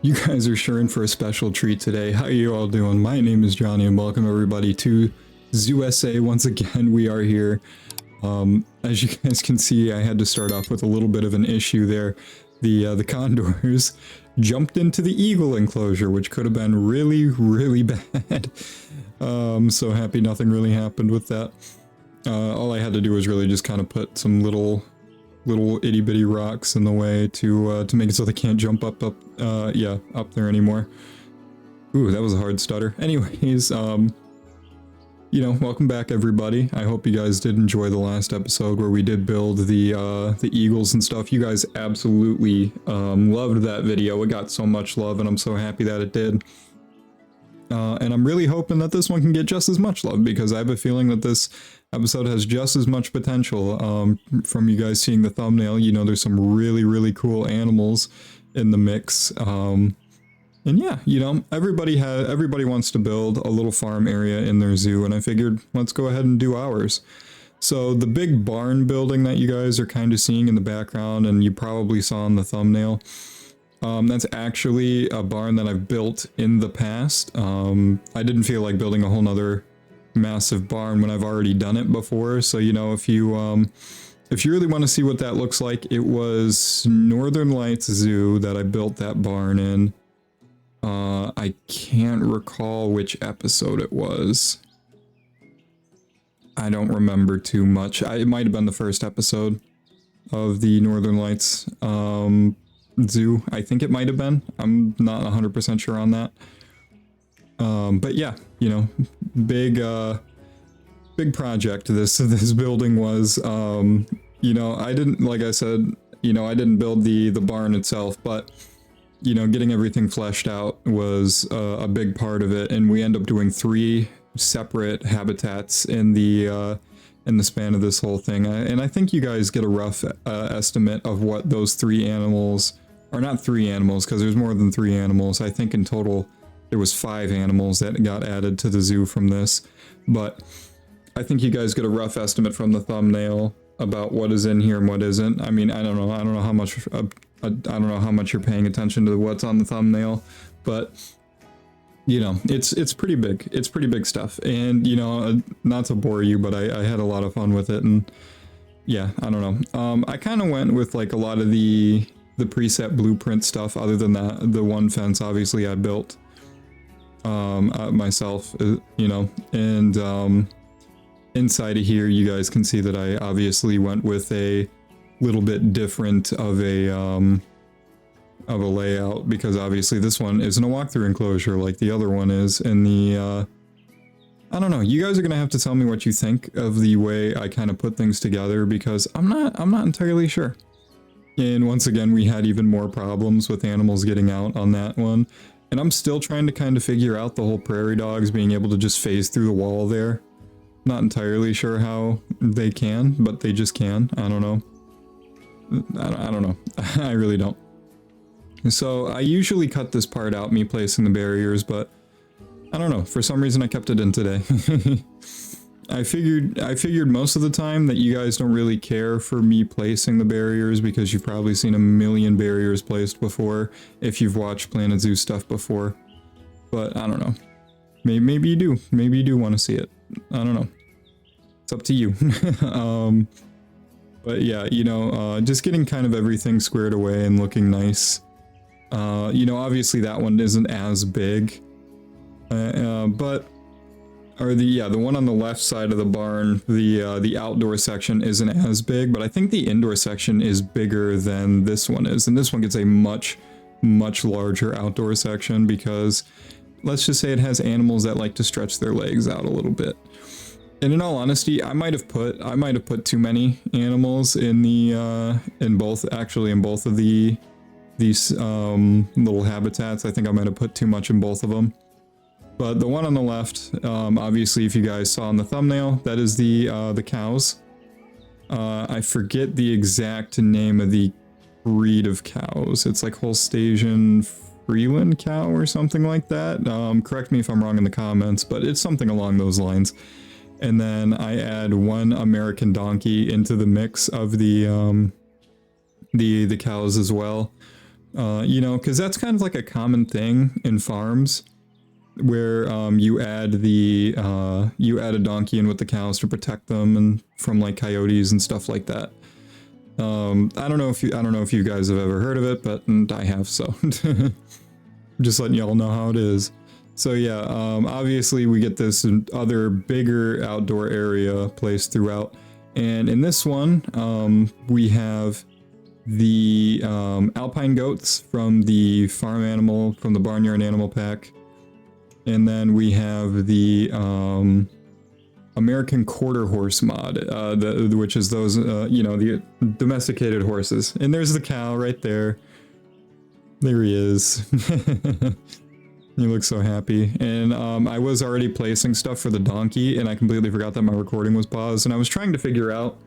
You guys are sure in for a special treat today. How you all doing? My name is Johnny and welcome everybody to ZooSA. Once again, we are here. As you guys can see, I had to start off with a little bit of an issue there. The condors jumped into the eagle enclosure, which could have been really bad. So happy nothing really happened with that. All I had to do was really just kind of put some little itty bitty rocks in the way to make it so they can't jump up there anymore. Ooh, that was a hard stutter. Anyways, you know, welcome back everybody. I hope you guys did enjoy the last episode where we did build the eagles and stuff. You guys absolutely loved that video. It got so much love and I'm so happy that it did. And I'm really hoping that this one can get just as much love because I have a feeling that this episode has just as much potential. From you guys seeing the thumbnail, you know, there's some really cool animals in the mix. And yeah, you know, everybody wants to build a little farm area in their zoo, and I figured let's go ahead and do ours. So the big barn building that you guys are kind of seeing in the background, and you probably saw in the thumbnail, that's actually a barn that I've built in the past. I didn't feel like building a whole nother massive barn when I've already done it before. So, you know, if you really want to see what that looks like, it was Northern Lights Zoo that I built that barn in. I can't recall which episode it was. I don't remember too much. It might have been the first episode of the Northern Lights, zoo. I think it might have been. I'm not 100% sure on that. But yeah, you know, big project this building was. You know, I didn't, like I said, you know, I didn't build the barn itself, but you know, getting everything fleshed out was a big part of it, and we end up doing 3 separate habitats in the span of this whole thing. And I think you guys get a rough estimate of what those 3 animals, or not 3 animals, because there's more than 3 animals. I think in total there was 5 animals that got added to the zoo from this, but I think you guys get a rough estimate from the thumbnail about what is in here and what isn't. I mean, I don't know how much I don't know how much you're paying attention to what's on the thumbnail, but you know, it's pretty big. It's pretty big stuff, and you know, not to bore you, but I had a lot of fun with it, and yeah, I don't know. I kind of went with like a lot of the preset blueprint stuff, other than that, the one fence obviously I built myself, you know, and inside of here you guys can see that I obviously went with a little bit different of a layout, because obviously this one isn't a walkthrough enclosure like the other one is. And the I don't know, you guys are gonna have to tell me what you think of the way I kind of put things together, because I'm not entirely sure. And once again, we had even more problems with animals getting out on that one, and I'm still trying to kind of figure out the whole prairie dogs being able to just phase through the wall there. Not entirely sure how they can, but they just can. I don't know. I don't know. I really don't. So I usually cut this part out, me placing the barriers, but I don't know. For some reason I kept it in today. I figured most of the time that you guys don't really care for me placing the barriers, because you've probably seen a million barriers placed before if you've watched Planet Zoo stuff before. But I don't know. Maybe you do. Maybe you do want to see it. I don't know. It's up to you. But yeah, you know, just getting kind of everything squared away and looking nice. You know, obviously that one isn't as big, but the one on the left side of the barn, the outdoor section isn't as big, but I think the indoor section is bigger than this one is, and this one gets a much larger outdoor section, because let's just say it has animals that like to stretch their legs out a little bit. And in all honesty, I might have put too many animals in the in both of these little habitats. I think I might have put too much in both of them. But the one on the left, obviously, if you guys saw in the thumbnail, that is the cows. I forget the exact name of the breed of cows. It's like Holstein Freeland cow or something like that. Correct me if I'm wrong in the comments, but it's something along those lines. And then I add 1 American donkey into the mix of the cows as well. You know, because that's kind of like a common thing in farms where you add a donkey in with the cows to protect them and from like coyotes and stuff like that. I don't know if you guys have ever heard of it, but I have, so just letting y'all know how it is. So yeah, obviously we get this other bigger outdoor area placed throughout, and in this one we have the alpine goats from the barnyard animal pack, and then we have the American quarter horse mod, which is those, you know, the domesticated horses. And there's the cow right there. There he is. He looks so happy. And I was already placing stuff for the donkey, and I completely forgot that my recording was paused. And I was trying to figure out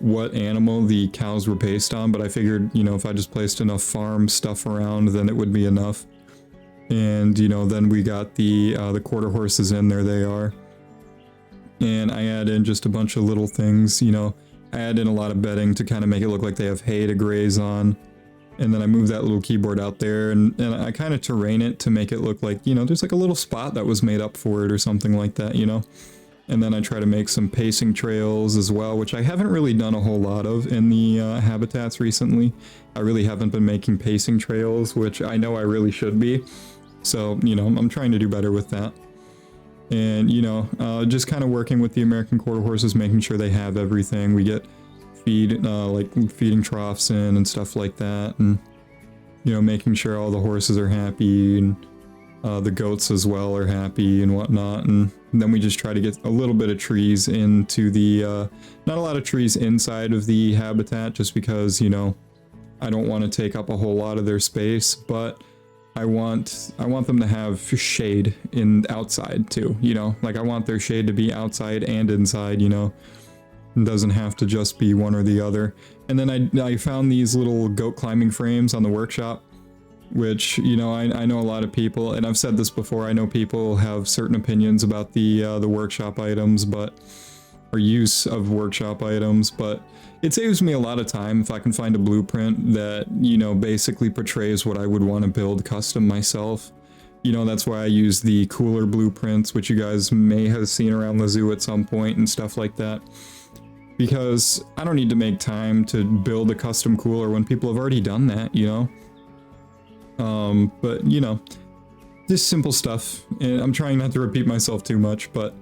what animal the cows were based on, but I figured, you know, if I just placed enough farm stuff around, then it would be enough. And, you know, then we got the quarter horses in there. They are. And I add in just a bunch of little things, you know. I add in a lot of bedding to kind of make it look like they have hay to graze on. And then I move that little keyboard out there, and I kind of terrain it to make it look like, you know, there's like a little spot that was made up for it or something like that, you know. And then I try to make some pacing trails as well, which I haven't really done a whole lot of in the habitats recently. I really haven't been making pacing trails, which I know I really should be. So, you know, I'm trying to do better with that. And, you know, just kind of working with the American quarter horses, making sure they have everything. We get like feeding troughs in and stuff like that. And, you know, making sure all the horses are happy, and the goats as well are happy and whatnot. And then we just try to get a little bit of trees into the, not a lot of trees inside of the habitat, just because, you know, I don't want to take up a whole lot of their space, but I want them to have shade outside too, you know, like I want their shade to be outside and inside, you know. It doesn't have to just be one or the other. And then I found these little goat climbing frames on the workshop, which, you know, I know a lot of people, and I've said this before, I know people have certain opinions about the workshop items, or use of workshop items, but it saves me a lot of time if I can find a blueprint that, you know, basically portrays what I would want to build custom myself. You know, that's why I use the cooler blueprints, which you guys may have seen around the zoo at some point and stuff like that. Because I don't need to make time to build a custom cooler when people have already done that, you know? But, you know, just simple stuff. And I'm trying not to repeat myself too much, but,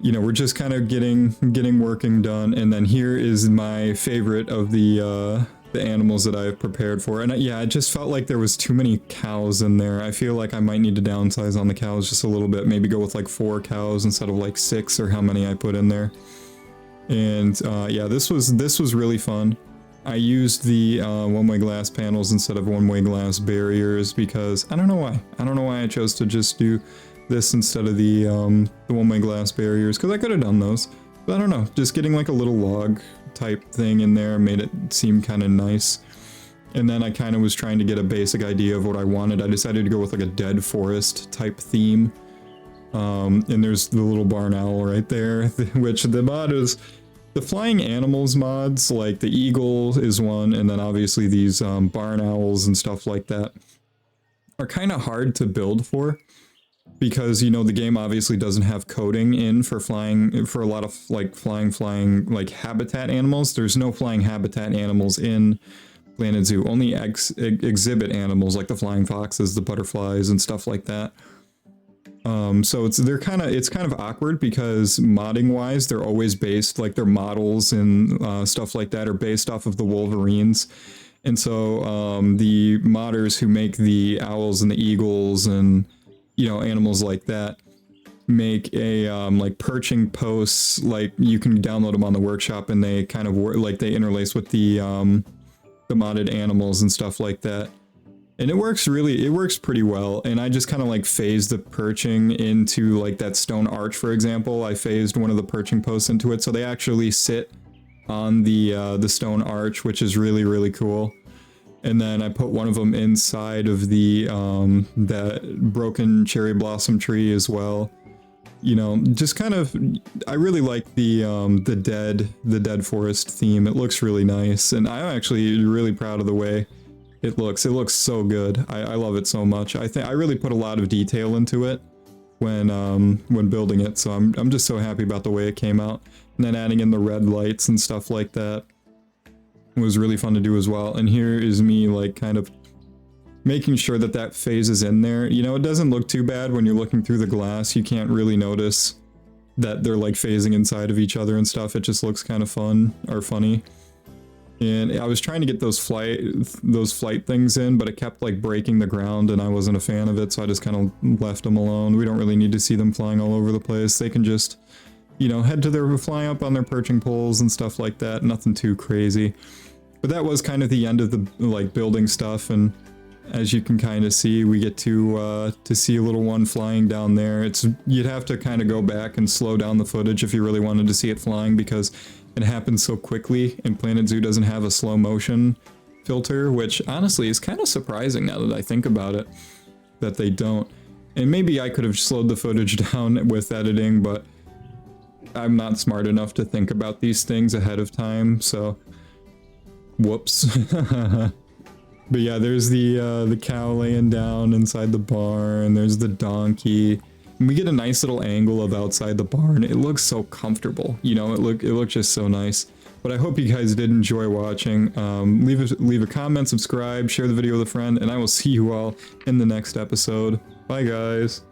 you know, we're just kind of getting working done. And then here is my favorite of the animals that I've prepared for. And yeah, I just felt like there was too many cows in there. I feel like I might need to downsize on the cows just a little bit. Maybe go with like 4 cows instead of like 6 or how many I put in there. And yeah, this was really fun. I used the one-way glass panels instead of one-way glass barriers because I don't know why. I don't know why I chose to just do this instead of the one-way glass barriers, because I could have done those. But I don't know, just getting like a little log type thing in there made it seem kind of nice. And then I kind of was trying to get a basic idea of what I wanted. I decided to go with like a dead forest type theme. And there's the little barn owl right there, which the mod is the flying animals mods, like the eagle is one, and then obviously these barn owls and stuff like that are kind of hard to build for, because, you know, the game obviously doesn't have coding in for flying, for a lot of like flying like habitat animals. There's no flying habitat animals in Planet Zoo, only exhibit animals like the flying foxes, the butterflies and stuff like that. So it's kind of awkward because modding wise, they're always based, like their models and stuff like that are based off of the Wolverines. And so the modders who make the owls and the eagles and, you know, animals like that make a like perching posts, like you can download them on the workshop, and they kind of work like they interlace with the modded animals and stuff like that. And it works pretty well. And I just kind of like phased the perching into like that stone arch, for example. I phased one of the perching posts into it, so they actually sit on the stone arch, which is really, really cool. And then I put one of them inside of the that broken cherry blossom tree as well. You know, just kind of, I really like the dead forest theme. It looks really nice, and I'm actually really proud of the way it looks so good. I love it so much. I really put a lot of detail into it when building it, so I'm just so happy about the way it came out. And then adding in the red lights and stuff like that was really fun to do as well. And here is me like kind of making sure that that phases in there. You know, it doesn't look too bad when you're looking through the glass. You can't really notice that they're like phasing inside of each other and stuff. It just looks kind of fun or funny. And I was trying to get those flight things in, but it kept like breaking the ground and I wasn't a fan of it, so I just kind of left them alone. We don't really need to see them flying all over the place. They can just, you know, fly up on their perching poles and stuff like that. Nothing too crazy. But that was kind of the end of the like building stuff, and as you can kind of see, we get to see a little one flying down there. You'd have to kind of go back and slow down the footage if you really wanted to see it flying, because it happens so quickly, and Planet Zoo doesn't have a slow motion filter, which honestly is kind of surprising now that I think about it, that they don't. And maybe I could have slowed the footage down with editing, but I'm not smart enough to think about these things ahead of time, so whoops. But yeah, there's the cow laying down inside the barn, there's the donkey. And we get a nice little angle of outside the barn. It looks so comfortable, you know, it looks just so nice. But I hope you guys did enjoy watching. Leave a comment, subscribe, share the video with a friend, and I will see you all in the next episode. Bye guys.